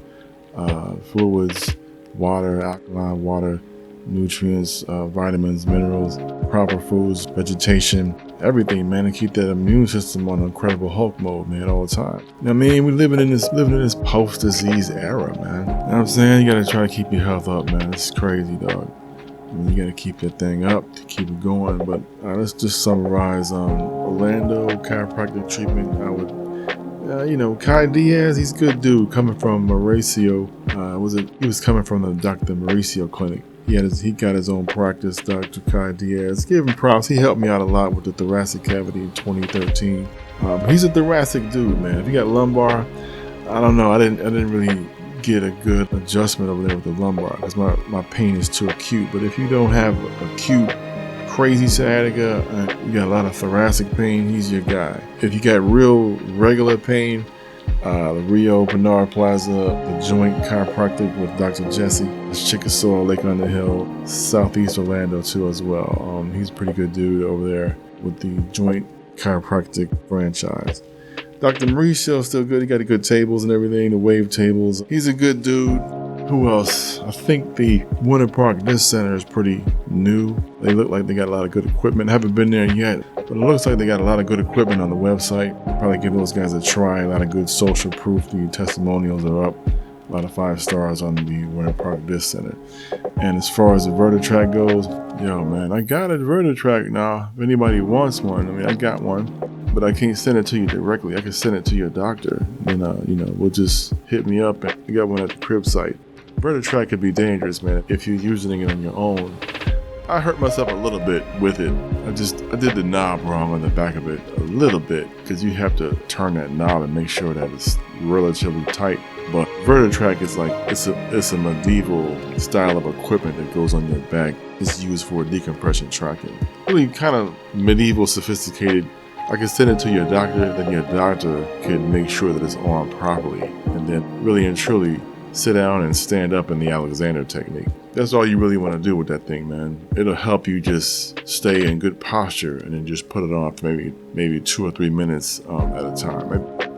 fluids, water, alkaline water, nutrients, vitamins, minerals, proper foods, vegetation, everything, man, and keep that immune system on Incredible Hulk mode, man, all the time. I mean, we're living in this post-disease era, man. You know what I'm saying? You gotta try to keep your health up, man. It's crazy, dog. mean, you got to keep that thing up to keep it going. But let's just summarize. Orlando chiropractic treatment. I would, Kai Diaz, he's a good dude coming from Mauricio. He was coming from the Dr. Mauricio clinic. He got his own practice, Dr. Kai Diaz. Give him props. He helped me out a lot with the thoracic cavity in 2013. He's a thoracic dude, man. If you got lumbar, I don't know. I didn't really get a good adjustment over there with the lumbar because my pain is too acute. But if you don't have acute crazy sciatica, you got a lot of thoracic pain, he's your guy. If you got real regular pain, the Rio Bernard Plaza, the Joint Chiropractic with Dr. Jesse, Chickasaw, Lake Underhill, Southeast Orlando too as well. He's a pretty good dude over there with the Joint Chiropractic franchise. Dr. Mauricio's still good. He got the good tables and everything, the wave tables. He's a good dude. Who else? I think the Winter Park Disc Center is pretty new. They look like they got a lot of good equipment. I haven't been there yet, but it looks like they got a lot of good equipment on the website. Probably give those guys a try. A lot of good social proof. The testimonials are up. A lot of 5 stars on the Winter Park Disc Center. And as far as the VertiTrack goes, man, I got a VertiTrack now. If anybody wants one, I mean, I got one, but I can't send it to you directly. I can send it to your doctor. And, we'll just hit me up. And I got one at the crib site. VertiTrack could be dangerous, man, if you're using it on your own. I hurt myself a little bit with it. I did the knob wrong on the back of it a little bit because you have to turn that knob and make sure that it's relatively tight. But VertiTrack is like, it's a medieval style of equipment that goes on your back. It's used for decompression tracking. Really kind of medieval, sophisticated. I can send it to your doctor, then your doctor can make sure that it's on properly. And then really and truly sit down and stand up in the Alexander technique. That's all you really want to do with that thing, man. It'll help you just stay in good posture and then just put it on for maybe 2 or 3 minutes at a time.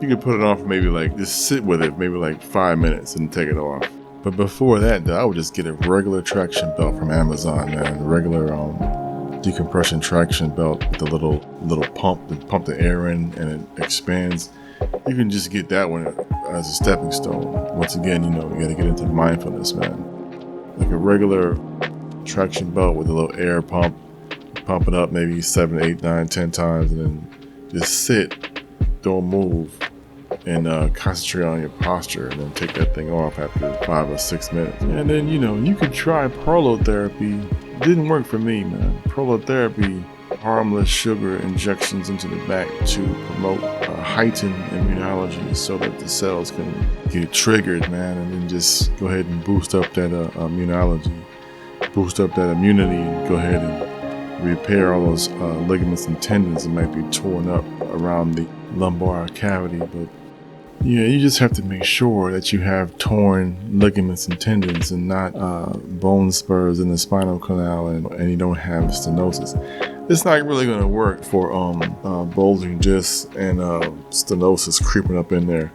You could put it on for just sit with it maybe 5 minutes and take it off. But before that, though, I would just get a regular traction belt from Amazon, man. The regular decompression traction belt with the little pump that pump the air in and it expands. You can just get that one as a stepping stone. Once again, you got to get into mindfulness, man. Like a regular traction belt with a little air pump, pump it up maybe 7, 8, 9, 10 times, and then just sit, don't move, and concentrate on your posture, and then take that thing off after 5 or 6 minutes. And then, you could try prolotherapy. It didn't work for me, man. Prolotherapy, harmless sugar injections into the back to promote heightened immunology so that the cells can get triggered, man, and then just go ahead and boost up that immunology, boost up that immunity, and go ahead and repair all those ligaments and tendons that might be torn up around the lumbar cavity. But yeah, you just have to make sure that you have torn ligaments and tendons and not bone spurs in the spinal canal, and you don't have stenosis. It's not really going to work for bulging discs and stenosis creeping up in there.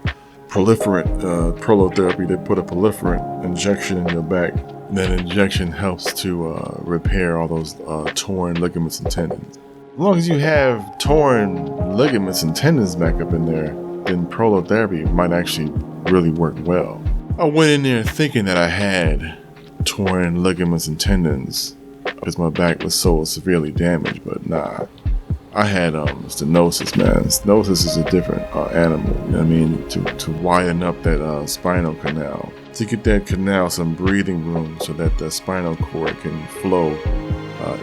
Prolotherapy, they put a proliferant injection in your back. That injection helps to repair all those torn ligaments and tendons. As long as you have torn ligaments and tendons back up in there, then prolotherapy might actually really work well. I went in there thinking that I had torn ligaments and tendons because my back was so severely damaged, but nah. I had stenosis, man. Stenosis is a different animal, you know what I mean? To widen up that spinal canal, to get that canal some breathing room so that the spinal cord can flow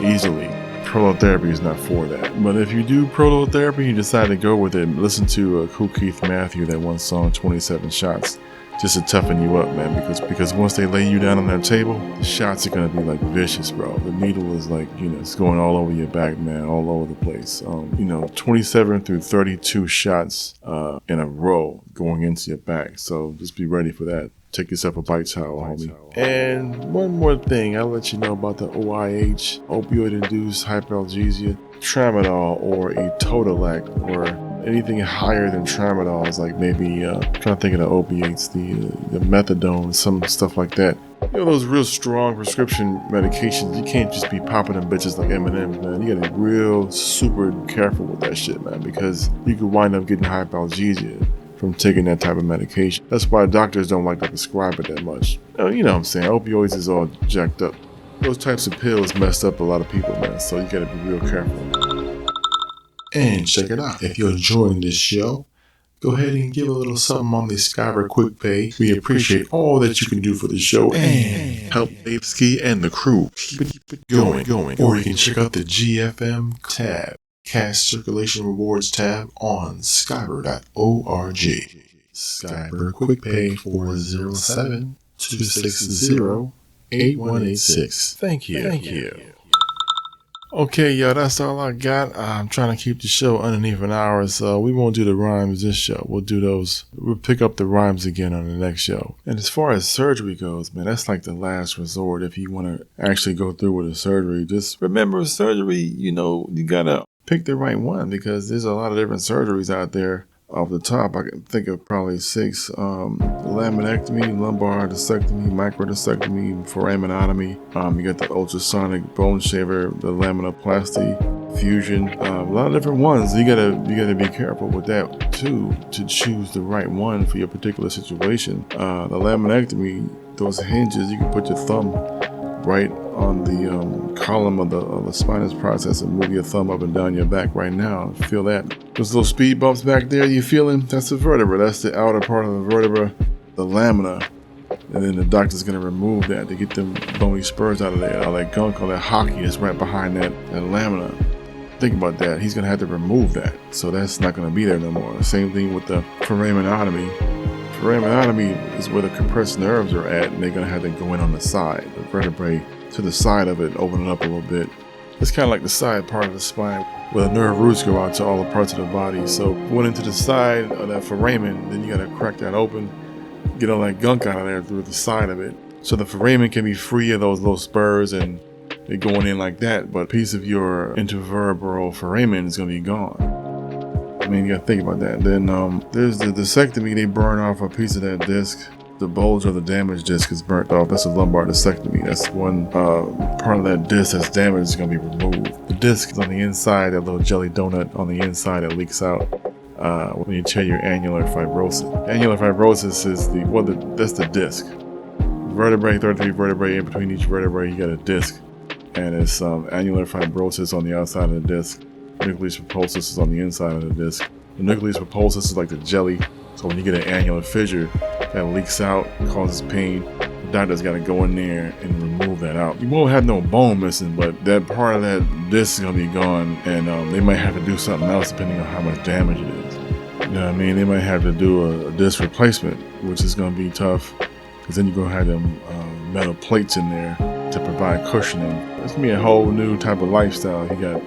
easily. Prolotherapy is not for that. But if you do prolotherapy, you decide to go with it, listen to Cool Keith Matthew, that one song, 27 Shots, just to toughen you up, man, because once they lay you down on that table, the shots are going to be like vicious, bro. The needle is like, it's going all over your back, man, all over the place. 27 through 32 shots in a row going into your back. So just be ready for that. Take yourself a bite towel, homie. And one more thing, I'll let you know about the OIH, opioid-induced hyperalgesia, tramadol or etodolac, or anything higher than tramadol is like maybe, I'm trying to think of the opiates, the methadone, some stuff like that. Those real strong prescription medications, you can't just be popping them bitches like M&M's, man. You gotta be real super careful with that shit, man, because you could wind up getting hyperalgesia from taking that type of medication. That's why doctors don't like to prescribe it that much. You know what I'm saying? Opioids is all jacked up. Those types of pills messed up a lot of people, man, so you gotta be real careful. And check it out, if you're enjoying this show, go ahead and give a little something on the Skyber Quick Pay. We appreciate all that you can do for the show and help Dave Ski and the crew keep it going. Or you can check out the GFM tab, Cash Circulation Rewards tab on skyber.org. Skyber Quick Pay 407-260-8186. Thank you. Okay, y'all, that's all I got. I'm trying to keep the show underneath an hour, so we won't do the rhymes this show. We'll do those. We'll pick up the rhymes again on the next show. And as far as surgery goes, man, that's like the last resort. If you want to actually go through with a surgery, just remember surgery, you gotta pick the right one, because there's a lot of different surgeries out there. Off the top, I can think of probably 6: laminectomy, lumbar discectomy, microdiscectomy, foraminotomy. You got the ultrasonic bone shaver, the laminoplasty, fusion. A lot of different ones. You gotta be careful with that too, to choose the right one for your particular situation. The laminectomy, those hinges, you can put your thumb right on the column of the spinous process and move your thumb up and down your back right now. Feel that? Those little speed bumps back there, you feeling? That's the vertebra. That's the outer part of the vertebra, the lamina. And then the doctor's gonna remove that to get them bony spurs out of there, all that gunk, all that hockey that's right behind that lamina. Think about that. He's gonna have to remove that, so that's not gonna be there no more. Same thing with the foraminotomy. Foraminotomy is where the compressed nerves are at, and they're going to have to go in on the side, the vertebrae to the side of it, open it up a little bit. It's kind of like the side part of the spine where the nerve roots go out to all the parts of the body. So going into the side of that foramen, then you got to crack that open, get all that gunk out of there through the side of it. So the foramen can be free of those little spurs and they're going in like that, but a piece of your intervertebral foramen is going to be gone. I mean, you gotta think about that. Then there's the discectomy. They burn off a piece of that disc. The bulge or the damaged disc is burnt off. That's a lumbar discectomy. That's one part of that disc that's damaged is gonna be removed. The disc is on the inside, that little jelly donut on the inside that leaks out when you tear your annular fibrosis. Annular fibrosis is that's the disc. Vertebrae, 33 vertebrae, in between each vertebrae you got a disc, and it's annular fibrosis on the outside of the disc. Nucleus pulposus is on the inside of the disc. The nucleus pulposus is like the jelly, so when you get an annular fissure that leaks out, causes pain, the doctor's got to go in there and remove that out. You won't have no bone missing, but that part of that disc is going to be gone, and they might have to do something else depending on how much damage it is. You know what I mean? They might have to do a disc replacement, which is going to be tough, because then you're going to have them metal plates in there to provide cushioning. It's going to be a whole new type of lifestyle. You got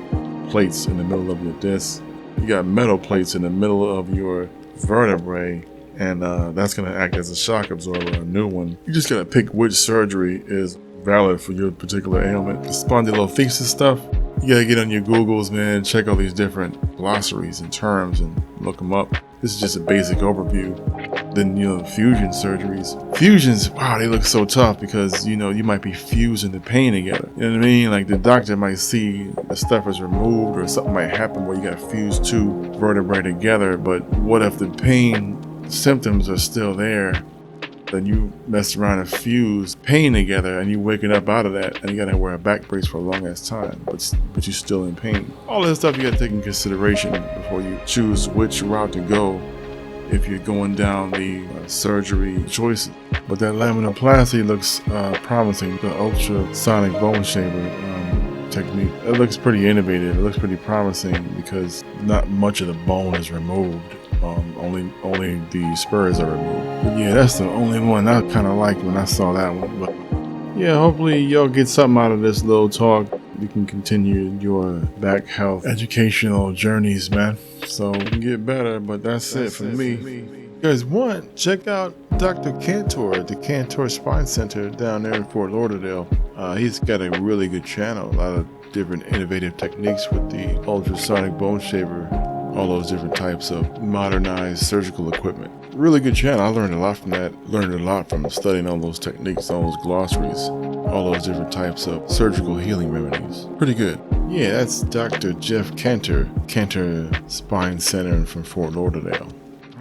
plates in the middle of your disc. You got metal plates in the middle of your vertebrae, and that's going to act as a shock absorber, a new one. You just got to pick which surgery is valid for your particular ailment. The spondylolisthesis stuff, you got to get on your Googles, man, check all these different glossaries and terms and look them up. This is just a basic overview. Then, the fusion surgeries. Fusions, wow, they look so tough because, you might be fusing the pain together. You know what I mean? Like the doctor might see the stuff is removed or something might happen where you got to fuse 2 vertebrae together. But what if the pain symptoms are still there? Then you mess around and fuse pain together and you waking up out of that and you got to wear a back brace for a long ass time, but you're still in pain. All this stuff you got to take in consideration before you choose which route to go if you're going down the surgery choices. But that laminoplasty looks promising. The ultrasonic bone shaver technique, it looks pretty innovative. It looks pretty promising because not much of the bone is removed. Only the spurs are removed. But yeah, that's the only one I kind of liked when I saw that one. But yeah, hopefully y'all get something out of this little talk. You can continue your back health educational journeys, man. So you can get better, but that's it for me. You guys want, check out Dr. Cantor at the Cantor Spine Center down there in Fort Lauderdale. He's got a really good channel, a lot of different innovative techniques with the ultrasonic bone shaver, all those different types of modernized surgical equipment. Really good channel. I learned a lot from that. Learned a lot from studying all those techniques, all those glossaries, all those different types of surgical healing remedies. Pretty good. Yeah, that's Dr. Jeff Cantor, Cantor Spine Center from Fort Lauderdale.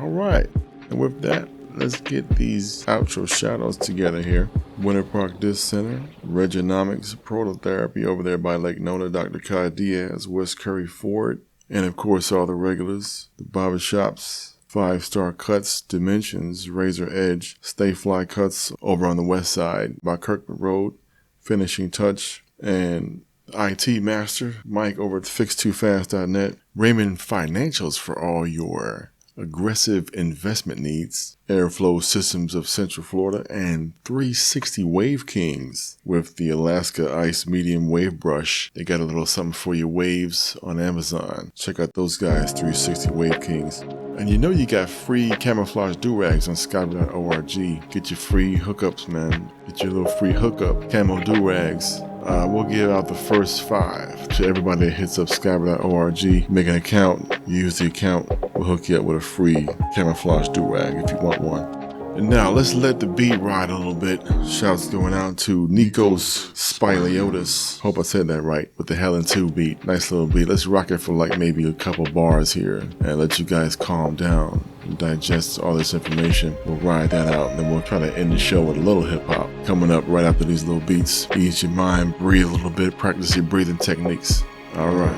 All right. And with that, let's get these outro shout outs together here. Winter Park Disc Center, Regenomics, Prototherapy over there by Lake Nona, Dr. Kai Diaz, West Curry Ford, and of course all the regulars, the barbershops, 5-Star Cuts, Dimensions, Razor Edge, Stay Fly Cuts over on the west side by Kirkman Road, Finishing Touch, and IT Master, Mike over at fix2fast.net, Raymond Financials for all your aggressive investment needs, Airflow Systems of Central Florida, and 360 Wave Kings with the Alaska Ice Medium Wave Brush. They got a little something for your waves on Amazon. Check out those guys, 360 Wave Kings. And you know you got free camouflage do-rags on skype.org. Get your free hookups, man. Get your little free hookup camo do-rags. We'll give out the first 5 to everybody that hits up skype.org. Make an account, use the account. We'll hook you up with a free camouflage do-rag if you want one. And now let's let the beat ride a little bit. Shouts going out to Nikos Spiliotis. Hope I said that right with the Helen 2 beat. Nice little beat. Let's rock it for like maybe a couple bars here and let you guys calm down and digest all this information. We'll ride that out and then we'll try to end the show with a little hip hop coming up right after these little beats. Ease your mind, breathe a little bit, practice your breathing techniques. All right.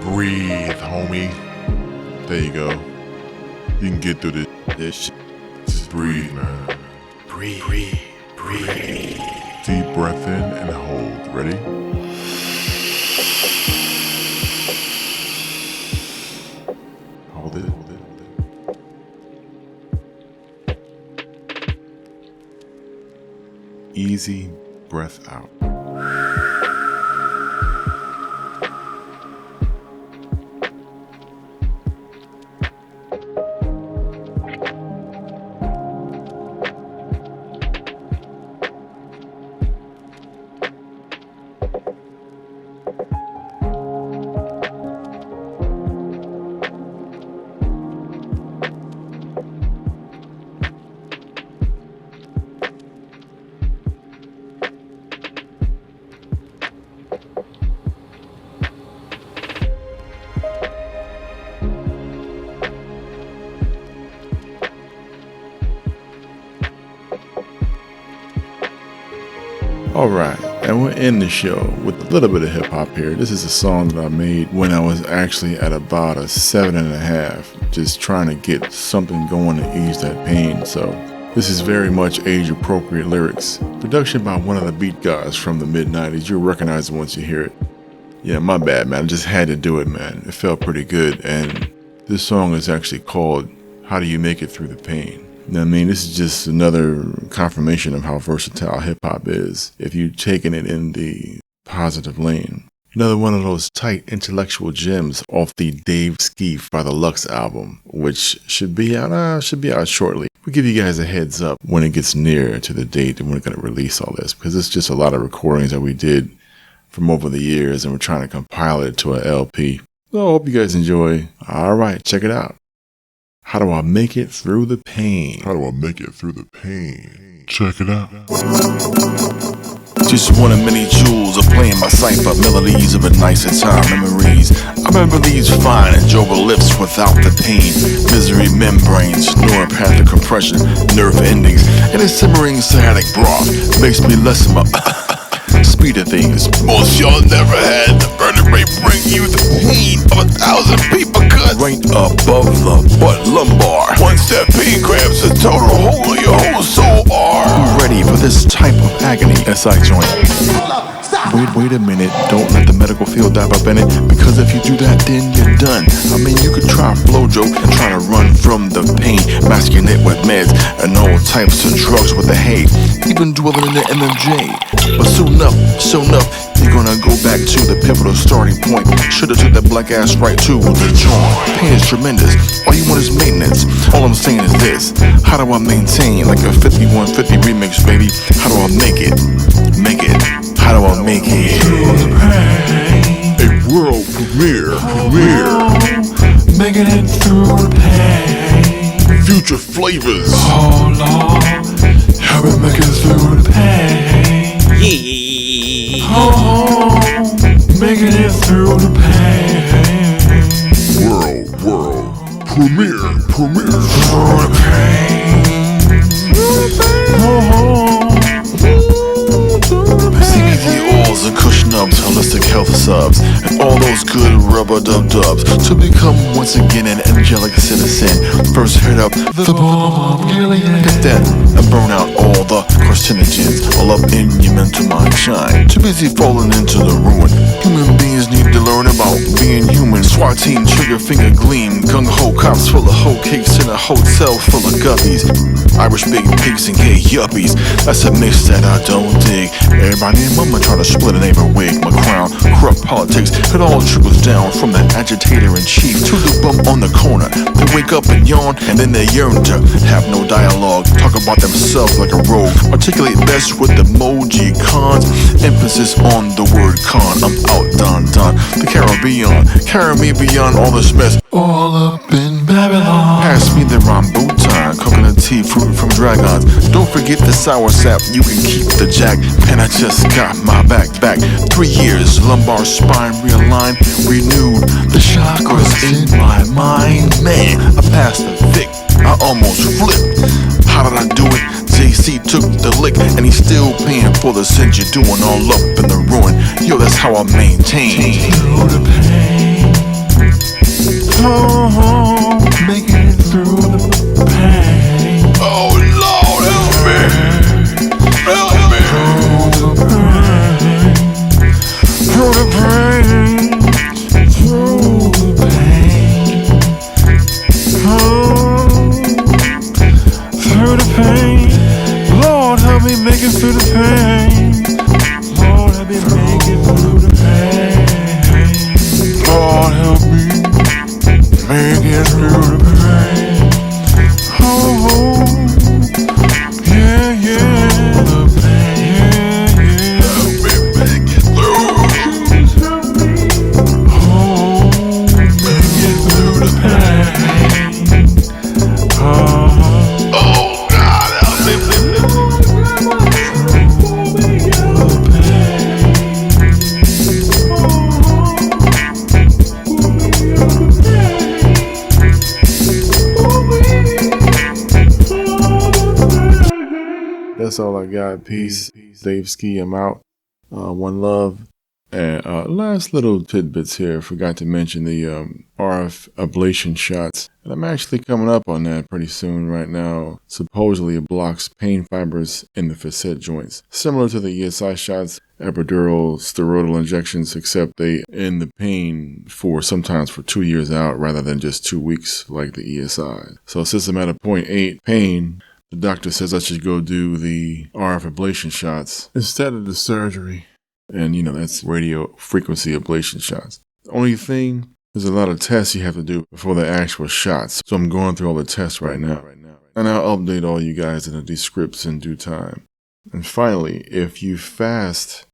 Breathe, homie. There you go. You can get through this shit. Just breathe, man. Breathe. Deep breath in and hold. Ready? Hold it. Easy breath out. Alright, and we'll end the show with a little bit of hip hop here. This is a song that I made when I was actually at about a 7.5, just trying to get something going to ease that pain. So this is very much age appropriate lyrics. Production by one of the beat guys from the mid-90s. You'll recognize it once you hear it. Yeah, my bad, man. I just had to do it, man. It felt pretty good. And this song is actually called How Do You Make It Through the Pain? You know what I mean? This is just another confirmation of how versatile hip-hop is if you're taking it in the positive lane. Another one of those tight intellectual gems off the Dave Skeef by the Lux album, which should be out shortly. We'll give you guys a heads up when it gets near to the date and we're going to release all this, because it's just a lot of recordings that we did from over the years and we're trying to compile it to an LP. So I hope you guys enjoy. All right, check it out. How do I make it through the pain? How do I make it through the pain? Check it out. Just one of many jewels of playing my cipher, melodies of a nicer time, memories. I remember these fine and enjoyable lips without the pain. Misery membranes, neuropathic compression, nerve endings, and a simmering sciatic broth makes me less of my speed of things. Most y'all never had the vertebrae bring you the pain of 1,000 people cut right above the butt lumbar. Once that pain grabs a total hold of your whole soul are ready for this type of agony. SI joint. Wait a minute, don't let the medical field dive up in it, because if you do that, then you're done. I mean, you could try Flojo and try to run from the pain, masking it with meds and all types of drugs with the hay, even dwelling in the MMJ. But soon enough, you're gonna go back to the pivotal starting point. Should've took that black ass right to the joint. Pain is tremendous, all you want is maintenance. All I'm saying is this: how do I maintain like a 5150 remix, baby? How do I make it? How do I make it? A world premiere. Making it through the pain. Future flavors. Oh Lord, help me make it through the pain. Yeah. Oh, making it through the pain. World premiere. Through the pain. Oh. subs, and all those good rubber dub-dubs to become once again an angelic citizen. First hit up the bomb, hit that and burn out all the carcinogens all up in your mental mind shine. Too busy falling into the ruin. Human beings need to learn about being human. SWAT team, trigger finger gleam, gung-ho cops full of hoe cakes in a hotel full of guppies. Irish big pigs and gay yuppies. That's a mix that I don't dig. Everybody and mama trying to split a neighbor wig. My crown, corrupt politics, it all trickles down from the agitator-in-chief to the bum on the corner. They wake up and yawn, and then they yearn to have no dialogue, talk about themselves like a rogue, articulate best with emoji cons, emphasis on the word con. I'm out, done. The Caribbean, carry me beyond all this mess. All up in Babylon. Pass me the rambutan, coconut tea, fruit from dragons. Don't forget the sour sap, you can keep the jack. Man, I just got my back. 3 years, lumbar spine realigned, renewed. The chakras in my mind. Man, I passed the Vic, I almost flipped. How did I do it? JC took the lick, and he's still paying for the sins you're doing all up in the ruin. Yo, that's how I maintain. Through the pain. Oh, making it through the pain. Oh, Lord, help me. Help me. Through the pain. Through the pain. Oh, through the pain. Lord, help me make it through the pain. Lord, help me make it through the pain. Lord, help me make it through the pain. Oh, yeah, yeah. Help me make it through. Oh, make it through the pain. Oh, God, help me. That's all I got. Peace. Dave Ski, I'm out. One love. And last little tidbits here. Forgot to mention the RF ablation shots. And I'm actually coming up on that pretty soon right now. Supposedly it blocks pain fibers in the facet joints. Similar to the ESI shots, epidural steroidal injections, except they end the pain for sometimes for 2 years out rather than just 2 weeks like the ESI. So since I'm at a 0.8 pain, the doctor says I should go do the RF ablation shots instead of the surgery. And, you know, that's radio frequency ablation shots. The only thing, there's a lot of tests you have to do before the actual shots. So I'm going through all the tests right now. And I'll update all you guys in the scripts in due time. And finally, if you fast,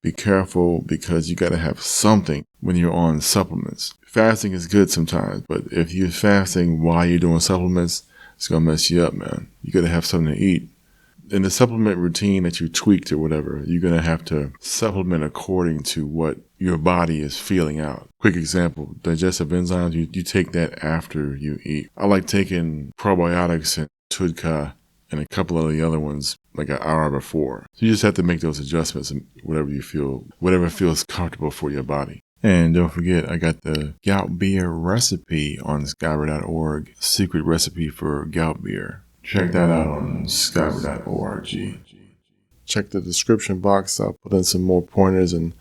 be careful because you got to have something when you're on supplements. Fasting is good sometimes, but if you're fasting while you're doing supplements, it's going to mess you up, man. You got to have something to eat. In the supplement routine that you tweaked or whatever, you're going to have to supplement according to what your body is feeling out. Quick example, digestive enzymes, you take that after you eat. I like taking probiotics and Tudka and a couple of the other ones like an hour before. So you just have to make those adjustments and whatever feels comfortable for your body. And don't forget, I got the gout beer recipe on Skyber.org. Secret recipe for gout beer. Check that out on Skyber.org. Check the description box. I'll put in some more pointers and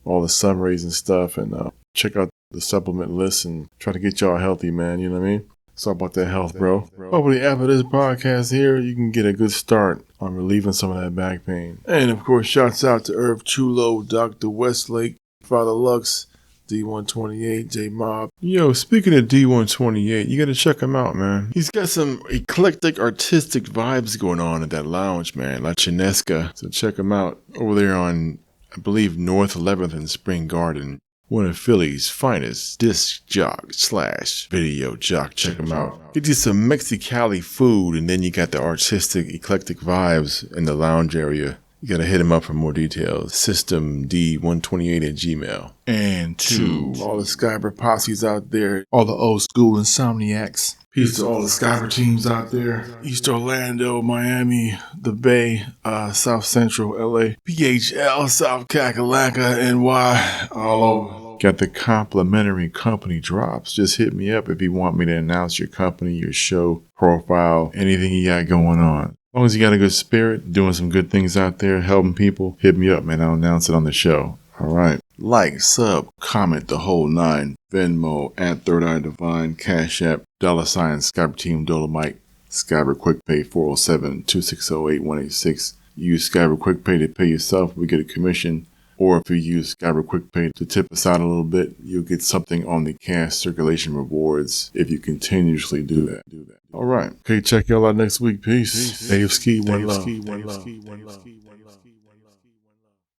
all the summaries and stuff. And check out the supplement list and try to get y'all healthy, man. You know what I mean? It's all about that health, bro. Hopefully after this podcast here, you can get a good start on relieving some of that back pain. And of course, shouts out to Irv Chulo, Dr. Westlake, Father Lux, D128, J Mob. Yo, speaking of D128, you gotta check him out, man. He's got some eclectic artistic vibes going on at that lounge, man. La Chinesca. So check him out over there on, I believe, North 11th and Spring Garden. One of Philly's finest disc jock / video jock. Check him out. Get you some Mexicali food, and then you got the artistic, eclectic vibes in the lounge area. You gotta hit him up for more details. System D128@gmail.com. And to all the Skyber posses out there, all the old school insomniacs, Peace to all the Skyper teams out there. East Orlando, Miami, the Bay, South Central LA, PHL, South Kakalaka, NY, all over. Got the complimentary company drops. Just hit me up if you want me to announce your company, your show, profile, anything you got going on. As long as you got a good spirit, doing some good things out there, helping people, hit me up, man. I'll announce it on the show. All right. Like, sub, comment the whole 9. Venmo at Third Eye Divine, Cash App, $ Skyper Team Dolomite, Skyper QuickPay 407-260-8186. Use Skyper QuickPay to pay yourself. We get a commission. Or if you use Skyper QuickPay to tip us out a little bit, you'll get something on the cash circulation rewards if you continuously do that. All right. Okay, check y'all out next week. Peace. Dave Ski, one love.